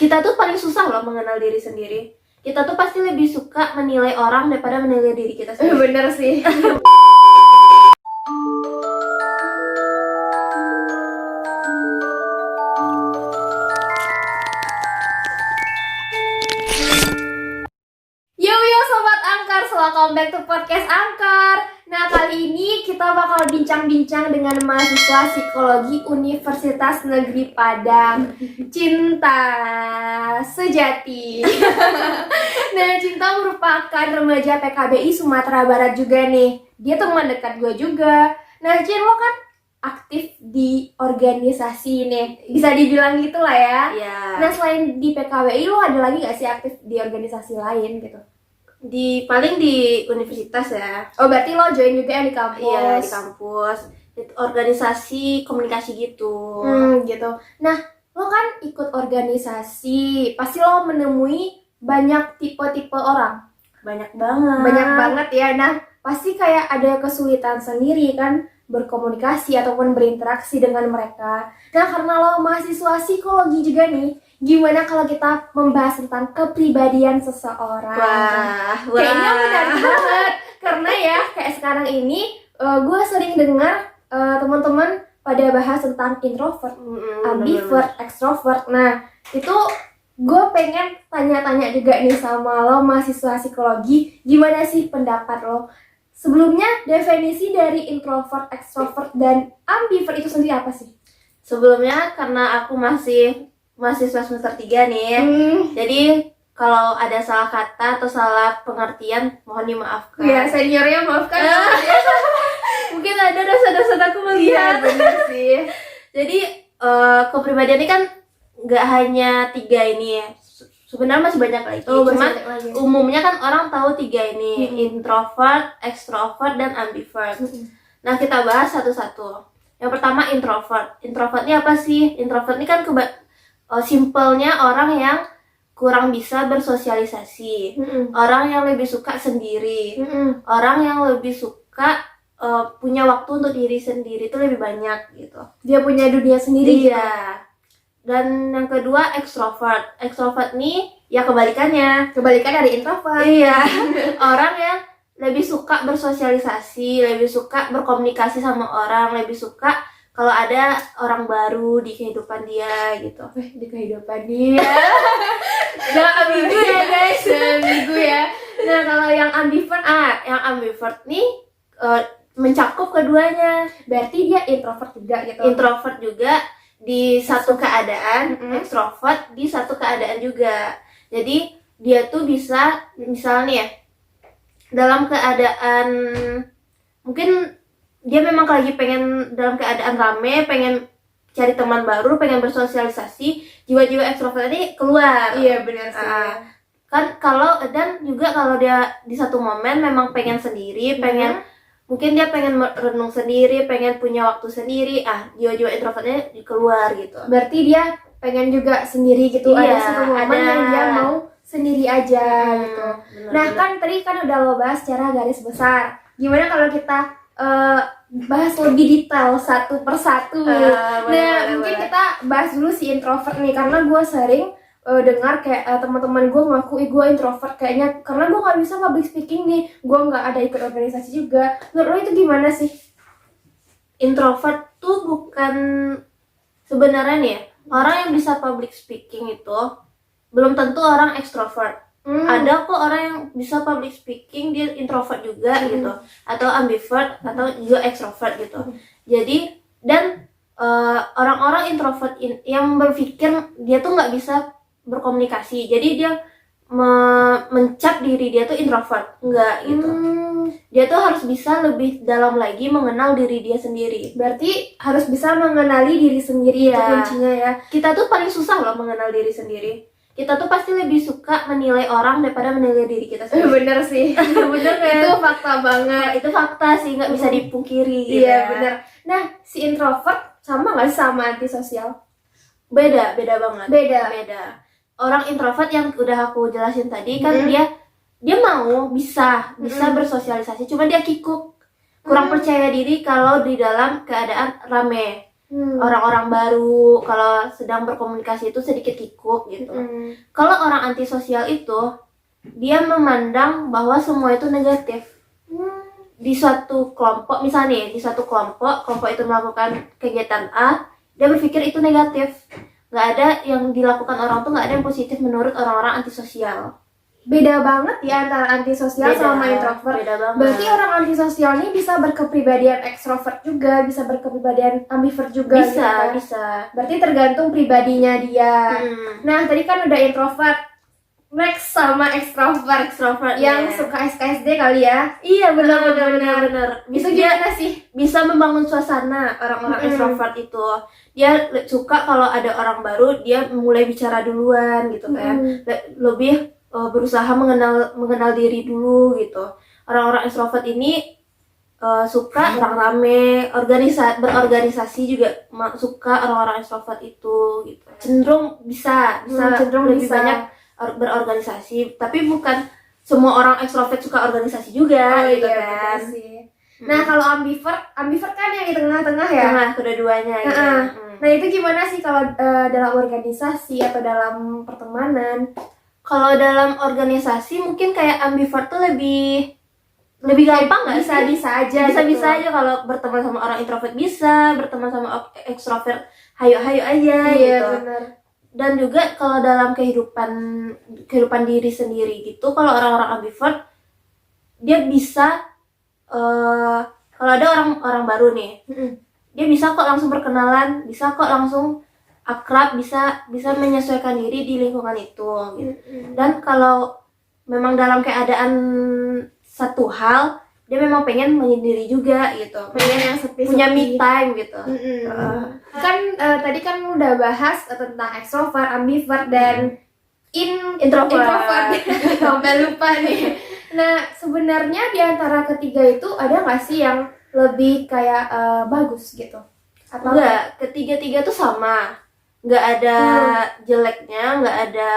Kita tuh paling susah loh mengenal diri sendiri. Kita tuh pasti lebih suka menilai orang daripada menilai diri kita sendiri. Bener sih. Yo Sobat Angkar, welcome back to podcast Angkar. Nah, kali ini kita bakal bincang-bincang dengan mahasiswa psikologi Universitas Negeri Padang. Cinta sejati. Nah, Cinta merupakan remaja PKBI Sumatera Barat juga nih. Dia teman dekat gue juga. Nah, Cin, lo kan aktif di organisasi nih, bisa dibilang gitu lah ya. Iya. Nah, selain di PKBI, lo ada lagi gak sih aktif di organisasi lain gitu? Paling di universitas ya. Oh, berarti lo join juga yang di kampus? Iya, di kampus. Organisasi komunikasi gitu. Gitu. Nah, lo kan ikut organisasi, pasti lo menemui banyak tipe-tipe orang. Banyak banget. Banyak banget ya. Nah, pasti kayak ada kesulitan sendiri kan berkomunikasi ataupun berinteraksi dengan mereka. Nah, karena lo mahasiswa psikologi juga nih, gimana kalau kita membahas tentang kepribadian seseorang? Wah. Kayaknya menarik banget. Karena ya, kayak sekarang ini gue sering dengar teman-teman pada bahas tentang introvert, ambivert, extrovert. Nah, itu gue pengen tanya-tanya juga nih sama lo mahasiswa psikologi, gimana sih pendapat lo? Sebelumnya, definisi dari introvert, extrovert, dan ambivert itu sendiri apa sih? Sebelumnya karena aku masih mahasiswa semester 3 nih. Jadi kalau ada salah kata atau salah pengertian mohon dimaafkan. Ya, seniornya maafkan. Mungkin ada dosa-dosa aku melihat. Iya, bener sih. Jadi kepribadian ini kan nggak hanya 3 ini ya. Sebenarnya masih banyak lagi. Cuman umumnya kan orang tahu 3 ini, introvert, extrovert, dan ambivert. Nah, kita bahas satu-satu. Yang pertama introvert. Introvert ini apa sih? Introvert ini kan simpelnya orang yang kurang bisa bersosialisasi, orang yang lebih suka sendiri, orang yang lebih suka punya waktu untuk diri sendiri itu lebih banyak gitu. Dia punya dunia sendiri. Iya. Dan yang kedua extrovert. Extrovert nih ya kebalikannya dari introvert. Iya. Orang yang lebih suka bersosialisasi, lebih suka berkomunikasi sama orang, lebih suka kalau ada orang baru di kehidupan dia gitu. Di kehidupan dia. Jangan ambigu ya guys. Ambigu ya. Nah, kalau yang ambivert nih mencakup keduanya. Berarti dia introvert juga gitu. Introvert juga di satu keadaan, extrovert di satu keadaan juga. Jadi dia tuh bisa misalnya ya, dalam keadaan mungkin dia memang lagi pengen dalam keadaan rame, pengen cari teman baru, pengen bersosialisasi, jiwa-jiwa ekstrovert ini keluar. Iya, benar sih. Kan dan juga kalau dia di satu momen memang pengen sendiri, mungkin dia pengen renung sendiri, pengen punya waktu sendiri, jiwa-jiwa introvertnya keluar gitu. Berarti dia pengen juga sendiri gitu, Iya, ada satu momen yang dia mau sendiri aja gitu. Nah, kan tadi kan udah lo bahas secara garis besar. Gimana kalau kita bahas lebih detail satu persatu? Mungkin kita bahas dulu si introvert nih, karena gue sering dengar kayak teman-teman gue ngaku gue introvert kayaknya karena gue nggak bisa public speaking nih, gue nggak ada ikut organisasi juga. Menurut lo itu gimana sih? Introvert tuh bukan sebenarnya nih ya, orang yang bisa public speaking itu belum tentu orang ekstrovert. Ada kok orang yang bisa public speaking dia introvert juga gitu, atau ambivert atau juga ekstrovert gitu. Jadi dan orang-orang introvert yang berpikir dia tuh nggak bisa berkomunikasi, jadi dia mencap diri dia tuh introvert, enggak gitu. Dia tuh harus bisa lebih dalam lagi mengenal diri dia sendiri. Berarti harus bisa mengenali diri sendiri, itu kuncinya ya. Kita tuh paling susah loh mengenal diri sendiri. Kita tuh pasti lebih suka menilai orang daripada menilai diri kita sendiri. Bener sih. Bener kan? Itu fakta banget. Itu fakta sih, nggak bisa dipungkiri. Iya, bener. Nah, si introvert sama nggak sama antisosial? Beda banget. Beda. Orang introvert yang udah aku jelasin tadi kan dia mau bisa bersosialisasi, cuma dia kikuk, kurang percaya diri kalau di dalam keadaan rame. orang-orang baru, kalau sedang berkomunikasi itu sedikit kikuk gitu. Kalau orang antisosial itu dia memandang bahwa semua itu negatif. Di suatu kelompok, misalnya di suatu kelompok itu melakukan kegiatan A, dia berpikir itu negatif. Nggak ada yang dilakukan orang tuh, nggak ada yang positif menurut orang-orang antisosial. Beda banget ya antara antisosial sama introvert. Beda banget. Berarti orang antisosial ini bisa berkepribadian ekstrovert juga, bisa berkepribadian ambivert juga. Bisa, gitu kan? bisa. Berarti tergantung pribadinya dia. Nah, tadi kan udah introvert. Next sama ekstrovert yang suka SKSD kali ya. Iya, benar. Itu gimana sih? Bisa membangun suasana orang-orang ekstrovert itu. Dia suka kalau ada orang baru, dia mulai bicara duluan gitu kan. Lebih berusaha mengenal diri dulu gitu. Orang-orang ekstrovert ini suka orang rame, berorganisasi juga suka orang-orang ekstrovert itu gitu. Cenderung bisa lebih banyak berorganisasi, tapi bukan semua orang ekstrovert suka organisasi juga gitu kan. Sih. Nah, kalau ambivert kan yang di tengah-tengah ya. Tengah kedua-duanya gitu. Nah, itu gimana sih kalau dalam organisasi atau dalam pertemanan? Kalau dalam organisasi mungkin kayak ambivert tuh lebih gampang nggak sih? Bisa aja kalau berteman sama orang introvert bisa, berteman sama ekstrovert hayo aja gitu. Bener. Dan juga kalau dalam kehidupan diri sendiri gitu, kalau orang-orang ambivert dia bisa kalau ada orang baru nih, dia bisa kok langsung berkenalan, bisa kok langsung akrab, bisa menyesuaikan diri di lingkungan itu gitu. Dan kalau memang dalam keadaan satu hal, dia memang pengen menyendiri juga gitu, pengen yang sepi, punya me time gitu. Tadi kan udah bahas tentang extrovert, ambivert dan introvert. Sampai lupa nih. Nah, sebenarnya di antara ketiga itu ada nggak sih yang lebih kayak bagus gitu? Atau enggak, ketiga-tiga tuh sama, nggak ada jeleknya, nggak ada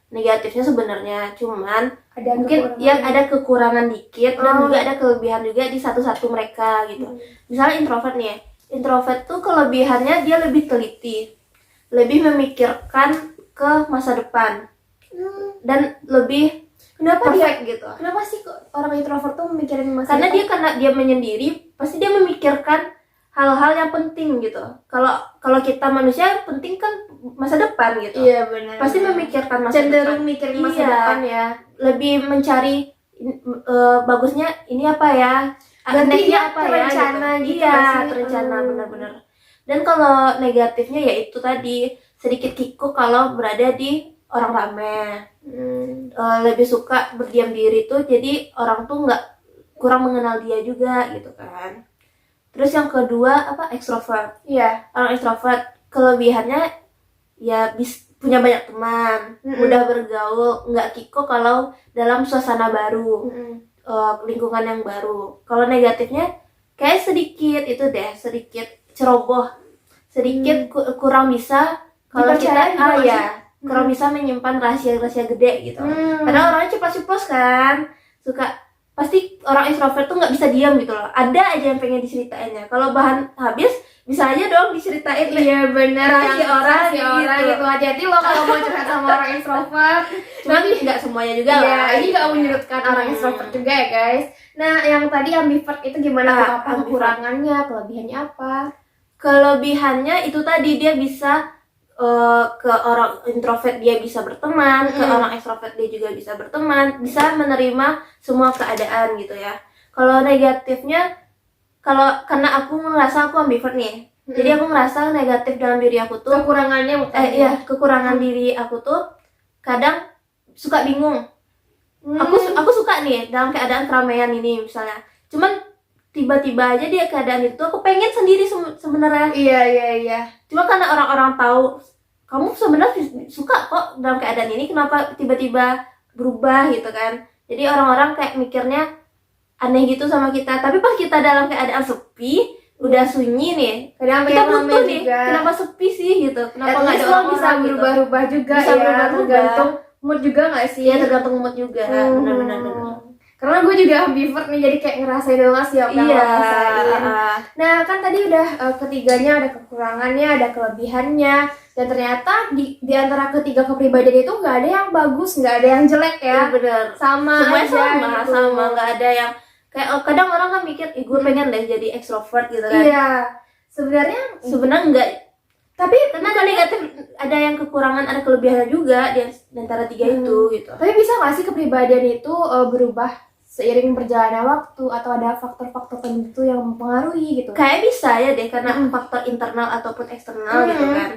negatifnya sebenarnya, cuman ada mungkin yang ada kekurangan dikit dan juga ada kelebihan juga di satu-satu mereka gitu. Misalnya introvert tuh kelebihannya dia lebih teliti, lebih memikirkan ke masa depan, dan lebih perfect gitu. Kenapa sih orang introvert tuh memikirin masa Karena depan? karena dia menyendiri, pasti dia memikirkan hal-hal yang penting gitu. Kalau kita manusia penting kan masa depan gitu. Iya, benar. Pasti memikirkan masa cenderung depan. mikirin masa depan ya. Lebih mencari bagusnya ini apa ya? Berarti dia apa terencana ya, gitu. Iya, terencana benar-benar. Dan kalau negatifnya ya itu tadi, sedikit kikuk kalau berada di orang rame. Lebih suka berdiam diri tuh, jadi orang tuh kurang mengenal dia juga gitu kan. Terus yang kedua ekstrovert. Iya. Orang ekstrovert kelebihannya ya punya banyak teman, mudah bergaul, nggak kiko kalau dalam suasana baru, lingkungan yang baru. Kalau negatifnya kayak sedikit ceroboh, sedikit kurang bisa kalau kita kurang bisa menyimpan rahasia-rahasia gede gitu. Karena orangnya ceplos kan, suka. Pasti orang introvert tuh nggak bisa diam gitu loh, ada aja yang pengen diceritainnya. Kalau bahan habis bisa aja dong diceritain. Iya benar, rahasia orang gitu. Hati-hati lo kalau mau curhat sama orang introvert. Cuman nggak semuanya juga lah. Iya, ini nggak menyudutkan orang introvert juga ya guys. Nah, yang tadi ambivert itu gimana? Apa kekurangannya, kelebihannya apa? Kelebihannya itu tadi, dia bisa ke orang introvert dia bisa berteman, ke orang ekstrovert dia juga bisa berteman, bisa menerima semua keadaan gitu ya. Kalau negatifnya, karena aku ngerasa aku ambivert nih, jadi aku ngerasa negatif dalam diri aku tuh kekurangannya kekurangan diri aku tuh kadang suka bingung. Aku suka nih dalam keadaan keramaian ini misalnya, cuman tiba-tiba aja dia keadaan itu aku pengen sendiri sebenarnya. Iya. Cuma karena orang-orang tahu kamu sebenarnya suka kok dalam keadaan ini, kenapa tiba-tiba berubah gitu kan. Jadi orang-orang kayak mikirnya aneh gitu sama kita. Tapi pas kita dalam keadaan sepi, udah sunyi nih, kadang kita butuh nih juga. Kenapa sepi sih gitu, kenapa nggak ada orang bisa berubah-ubah juga bisa ya, berubah-ubah. tergantung mood juga nggak sih? Ya tergantung mood juga. Benar-benar. Karena gue juga ambivert nih, jadi kayak ngerasain banget sih apa yang lo rasain. Nah kan tadi udah ketiganya ada kekurangannya, ada kelebihannya, dan ternyata di antara ketiga kepribadian itu nggak ada yang bagus, nggak ada yang jelek ya. Iya benar. Sama Semuanya aja sama, gitu. sama, nggak ada yang kayak kadang orang kan mikir, gue pengen deh jadi ekstrovert gitu kan. Iya, sebenarnya enggak. Tapi Karena ada negatif, ada yang kekurangan, ada kelebihannya juga di antara tiga itu gitu. Tapi bisa nggak sih kepribadian itu berubah seiring berjalannya waktu, atau ada faktor-faktor tertentu yang mempengaruhi gitu? Kayak bisa ya deh, karena faktor internal ataupun eksternal gitu kan.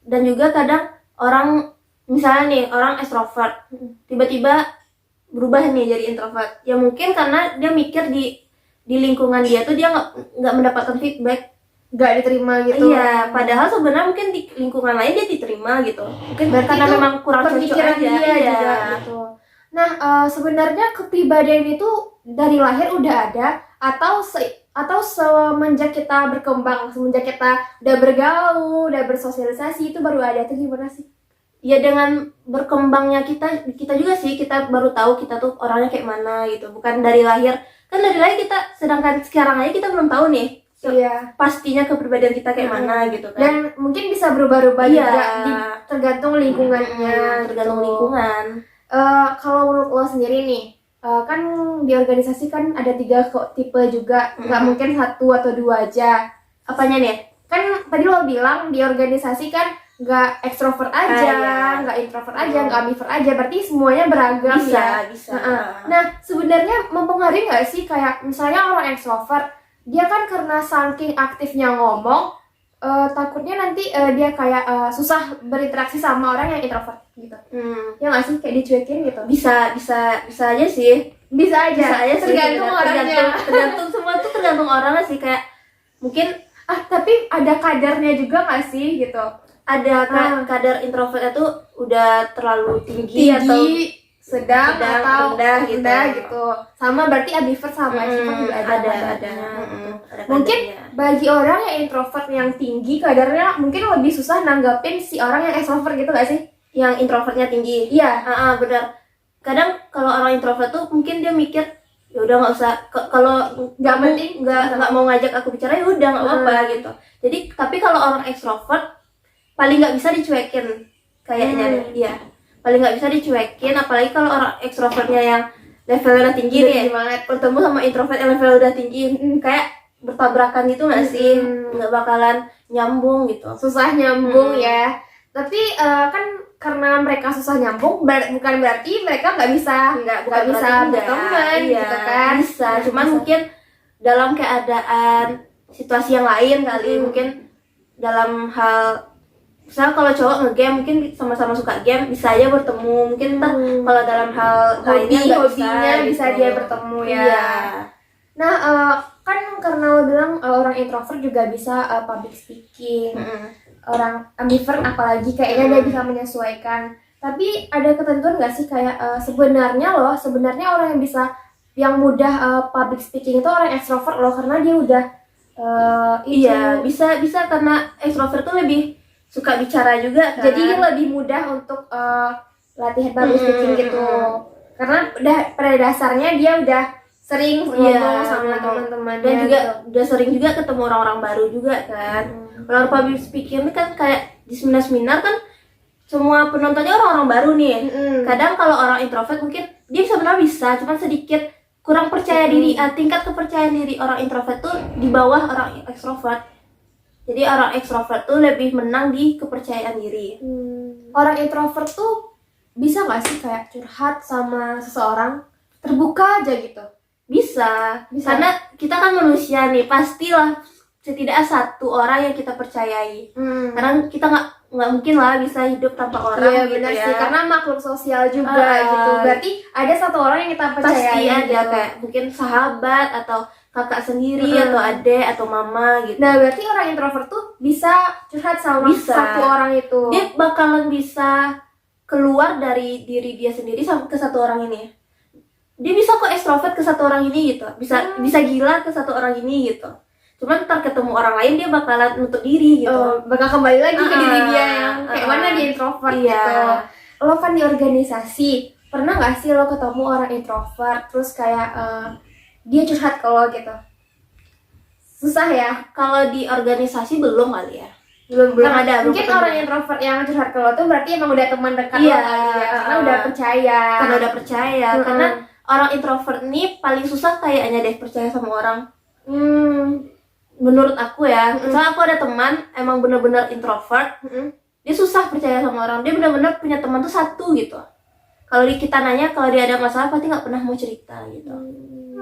Dan juga kadang orang, misalnya nih orang ekstrovert, tiba-tiba berubah nih jadi introvert. Ya mungkin karena dia mikir di lingkungan dia tuh dia nggak mendapatkan feedback, Nggak diterima gitu. Iya, padahal sebenarnya mungkin di lingkungan lain dia diterima gitu. Mungkin Berarti karena itu memang kurang cocok pemikiran aja. dia Iya. juga gitu. Nah, sebenarnya kepribadian itu dari lahir udah ada, atau semenjak kita berkembang, semenjak kita udah bergaul, udah bersosialisasi, itu baru ada, itu gimana sih? Ya dengan berkembangnya kita juga sih, kita baru tahu kita tuh orangnya kayak mana gitu. Bukan dari lahir. Kan dari lahir kita, sedangkan sekarang aja kita belum tahu nih Iya. pastinya kepribadian kita kayak mana gitu kan. Dan mungkin bisa berubah-ubah Iya. juga tergantung lingkungannya. Tergantung gitu. lingkungan. Kalau menurut lo sendiri nih, kan di organisasi kan ada 3 tipe juga, nggak mungkin 1 atau 2 aja. Apanya nih? Kan tadi lo bilang di organisasi kan nggak ekstrovert aja, iya. nggak introvert aja, nggak ambivert aja, berarti semuanya beragam ya. Bisa. Nah, sebenarnya mempengaruhi nggak sih, kayak misalnya orang ekstrovert, dia kan karena saking aktifnya ngomong, takutnya nanti dia kayak susah berinteraksi sama orang yang introvert gitu. Ya nggak sih, kayak dicuekin gitu. Bisa aja sih. Bisa aja Sih, tergantung orangnya. tergantung semua tuh tergantung orangnya sih, kayak mungkin tapi ada kadarnya juga nggak sih gitu. ada kadar introvertnya tuh udah terlalu tinggi atau sedang atau rendah gitu. Sama berarti ambivert sama extrovert juga ada. ada Mungkin kadarnya. bagi orang yang introvert yang tinggi kadarnya, mungkin lebih susah nanggapin si orang yang extrovert gitu gak sih? Yang introvertnya tinggi. Iya. Benar. Kadang kalau orang introvert tuh mungkin dia mikir, ya udah nggak usah, kalau Nggak penting, nggak mau ngajak aku bicara, ya udah nggak apa-apa gitu. Jadi tapi kalau orang ekstrovert paling nggak bisa dicuekin kayaknya deh. Iya, paling nggak bisa dicuekin, apalagi kalau orang ekstrovertnya yang levelnya udah tinggi nih, bertemu sama introvert yang levelnya udah tinggi, kayak bertabrakan gitu nggak sih? Nggak bakalan nyambung gitu. Susah nyambung ya. Tapi kan karena mereka susah nyambung, bukan berarti mereka nggak bisa berteman gitu kan. Bisa, cuman mungkin dalam keadaan situasi yang lain kali, mungkin dalam hal misalnya kalau cowok ngegame mungkin sama-sama suka game, bisa aja bertemu. Mungkin kalau dalam hal hobinya bisa gitu. dia bertemu ya. Iya. Nah, kan karena lo bilang orang introvert juga bisa public speaking. Orang ambivert apalagi kayaknya dia bisa menyesuaikan. Tapi ada ketentuan nggak sih, kayak sebenarnya orang yang mudah public speaking itu orang extrovert loh, karena dia udah iya, bisa karena extrovert tuh lebih suka bicara juga kan. Jadi dia lebih mudah untuk latihan public speaking gitu. Karena pada dasarnya dia udah sering ngomong sama teman-temannya dan juga gitu. udah sering juga ketemu orang-orang baru juga kan. Kalau public speaking ini kan kayak di seminar kan semua penontonnya orang-orang baru nih. Kadang kalau orang introvert mungkin dia sebenarnya bisa, cuma sedikit kurang percaya diri. Tingkat kepercayaan diri orang introvert tuh di bawah orang ekstrovert. Jadi orang ekstrovert tuh lebih menang di kepercayaan diri. Orang introvert tuh bisa nggak sih kayak curhat sama seseorang, terbuka aja gitu? Bisa. Karena kita kan manusia nih, pastilah setidaknya satu orang yang kita percayai. Karena kita nggak mungkin lah bisa hidup tanpa orang. Iya, gitu benar ya. sih, karena makhluk sosial juga gitu. Berarti ada satu orang yang kita percayai. Pasti ada gitu. kayak mungkin sahabat atau kakak sendiri atau adek atau mama gitu. Nah, berarti orang introvert tuh bisa curhat sama satu orang itu. Dia bakalan bisa keluar dari diri dia sendiri ke satu orang ini. Dia bisa kok ekstrovert ke satu orang ini gitu. Bisa gila ke satu orang ini gitu. Cuman ntar ketemu orang lain dia bakalan nutup diri gitu. Bakal kembali lagi ke diri dia yang kayak mana dia introvert gitu. Lo kan di organisasi, pernah nggak sih lo ketemu orang introvert terus kayak dia curhat ke lo gitu? Susah ya? Kalau di organisasi belum kali ya. Belum Belum ada, belum mungkin ketemu. orang introvert yang curhat ke lo tuh berarti emang udah teman dekat Iya, lo kali ya, karena udah percaya. Karena udah percaya, karena orang introvert nih paling susah kayaknya deh percaya sama orang. Menurut aku ya, misalnya aku ada teman emang bener-bener introvert, dia susah percaya sama orang. Dia bener-bener punya teman tuh satu gitu. Kalau kita nanya, kalau dia ada masalah pasti nggak pernah mau cerita gitu.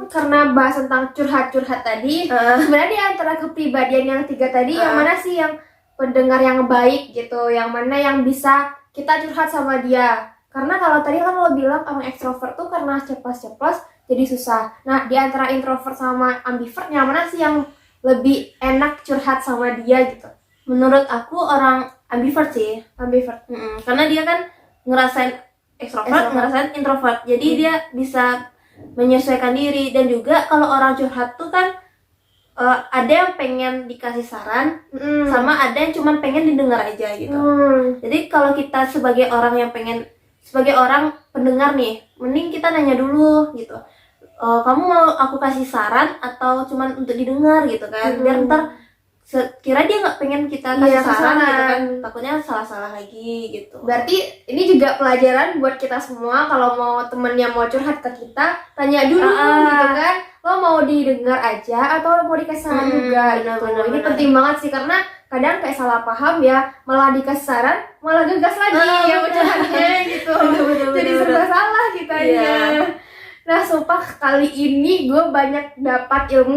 Karena bahas tentang curhat-curhat tadi, sebenarnya di antara kepribadian yang 3 tadi, yang mana sih yang pendengar yang baik gitu, yang mana yang bisa kita curhat sama dia? Karena kalau tadi kan lo bilang orang ekstrovert tuh karena ceplos-ceplos jadi susah. Nah, di antara introvert sama ambivert, yang mana sih yang lebih enak curhat sama dia gitu? Menurut aku orang ambivert sih. Ambivert. Karena dia kan ngerasain ekstrovert, ngerasain introvert. Jadi dia bisa menyesuaikan diri. Dan juga kalau orang curhat tuh kan ada yang pengen dikasih saran, sama ada yang cuma pengen didengar aja gitu. Jadi kalau kita sebagai orang yang pengen, sebagai orang pendengar nih, mending kita nanya dulu gitu. Kamu mau aku kasih saran atau cuman untuk didengar gitu kan? Biar ntar kira dia nggak pengen kita kasih saran gitu kan, takutnya salah-salah lagi gitu. Berarti ini juga pelajaran buat kita semua, kalau mau temennya mau curhat ke kita, tanya dulu gitu kan, lo mau didengar aja atau mau dikasih saran juga gitu. Ini penting banget sih, karena kadang kayak salah paham ya, malah dikasih saran malah gegas lagi ya curhatnya gitu. Jadi serba salah kitanya. Nah, sumpah kali ini gue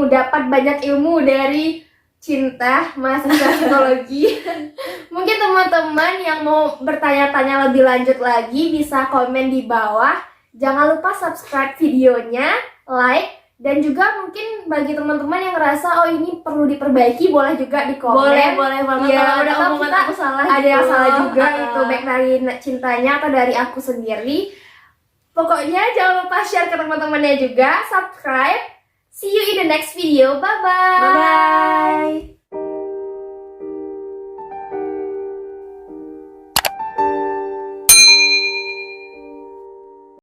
dapat banyak ilmu dari Cinta, mahasiswa psikologi. Mungkin teman-teman yang mau bertanya-tanya lebih lanjut lagi bisa komen di bawah. Jangan lupa subscribe videonya, like, dan juga mungkin bagi teman-teman yang ngerasa oh ini perlu diperbaiki, boleh juga di komen. Boleh banget. Ya, Kalau ada tetap omongan kita aku salah ada gitu. yang salah juga itu, baik dari Cintanya atau dari aku sendiri. Pokoknya jangan lupa share ke teman-temannya juga, subscribe. See you in the next video. Bye-bye.